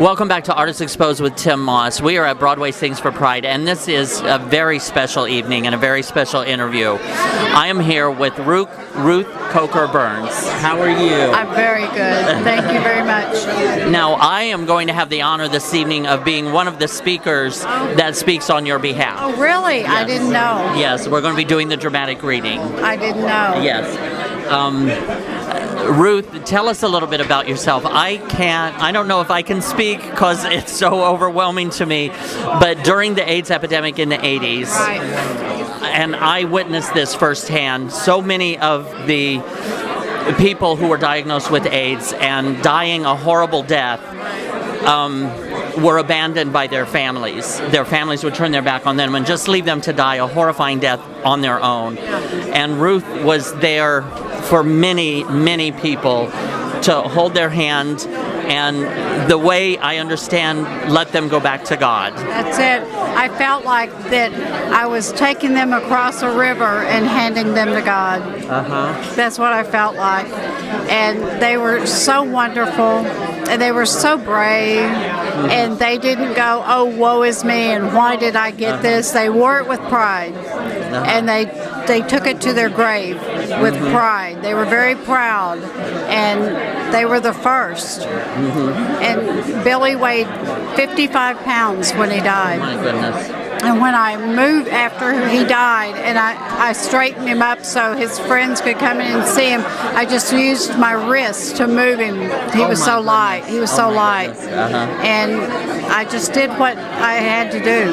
Welcome back to Artists Exposed with Tim Moss. We are at Broadway Sings for Pride, and this is a very special evening and a very special interview. I am here with Ruth COKER Burns. How are you? I'm very good. Thank you very much. Now, I am going to have the honor this evening of being one of the speakers that speaks on your behalf. Oh, really? Yes. I didn't know. Yes, we're going to be doing the dramatic reading. I didn't know. Yes. Ruth, tell us a little bit about yourself. I don't know if I can speak because it's so overwhelming to me, but during the AIDS epidemic in the 80s, Right. and I witnessed this firsthand, so many of the people who were diagnosed with AIDS and dying a horrible death were abandoned by their families. Their families would turn their back on them and just leave them to die a horrifying death on their own. And Ruth was there for many, many people to hold their hand and, the way I understand, let them go back to God. That's it. I felt like that I was taking them across a river and handing them to God. That's what I felt like. And they were so wonderful, and they were so brave, and they didn't go, oh, woe is me, and why did I get this? They wore it with pride, and they took it to their grave with pride. They were very proud, and they were the first. And Billy weighed 55 pounds when he died. My goodness. And when I moved after he died, and I straightened him up so his friends could come in and see him, I just used my wrist to move him. He was so light. He was so light. And I just did what I had to do.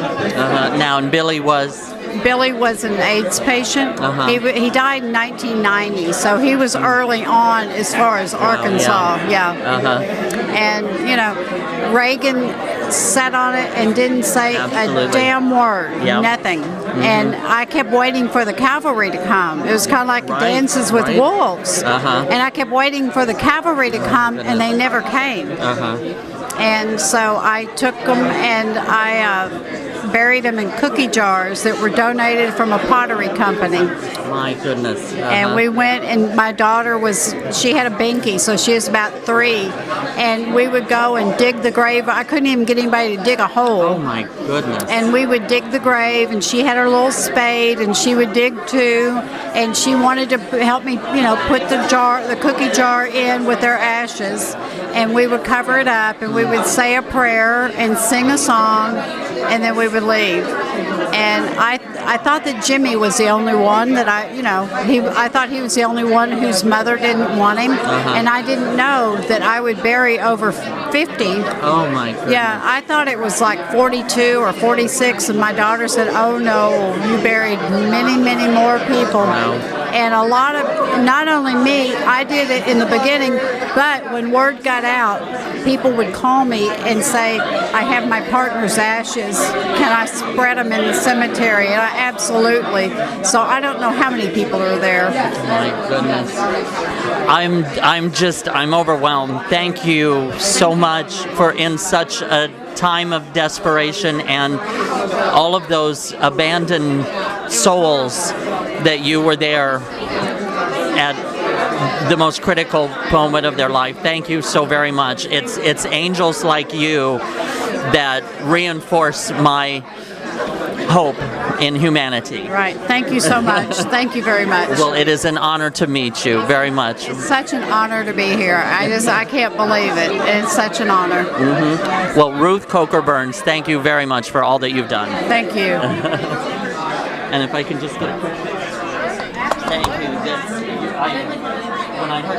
Now, and Billy was an AIDS patient. He died in 1990, so he was early on as far as Arkansas. And, you know, Reagan sat on it and didn't say a damn word, nothing. And I kept waiting for the cavalry to come. It was kind of like Dances with Wolves. And I kept waiting for the cavalry to come, and they never came. And so I took them and I buried them in cookie jars that were donated from a pottery company. My goodness. And we went, and my daughter she had a binky, so she was about 3. And we would go and dig the grave. I couldn't even get anybody to dig a hole. Oh my goodness. And we would dig the grave, and she had her little spade, and she would dig too. And she wanted to help me, you know, put the cookie jar in with their ashes. And we would cover it up, and we would say a prayer and sing a song, and then we would leave. And I thought that Jimmy was the only one that I thought he was the only one whose mother didn't want him. And I didn't know that I would bury over 50. Oh my goodness. Yeah, I thought it was like 42 or 46, and my daughter said, oh no, you buried many, many more people. Wow. And a lot of, not only me, I did it in the beginning, but when word got out, people would call me and say, I have my partner's ashes. Can I spread them in the cemetery? And I absolutely. So I don't know how many people are there. My goodness. I'm overwhelmed. Thank you so much for, in such a time of desperation and all of those abandoned souls, that you were there at the most critical moment of their life. Thank you so very much. It's angels like you that reinforce my hope in humanity. Right. Thank you so much. Thank you very much. Well, it is an honor to meet you very much. It's such an honor to be here. I can't believe it. It's such an honor. Well, Ruth COKER Burns, thank you very much for all that you've done. Thank you. And if I can just get a quick picture. Thank you. When I heard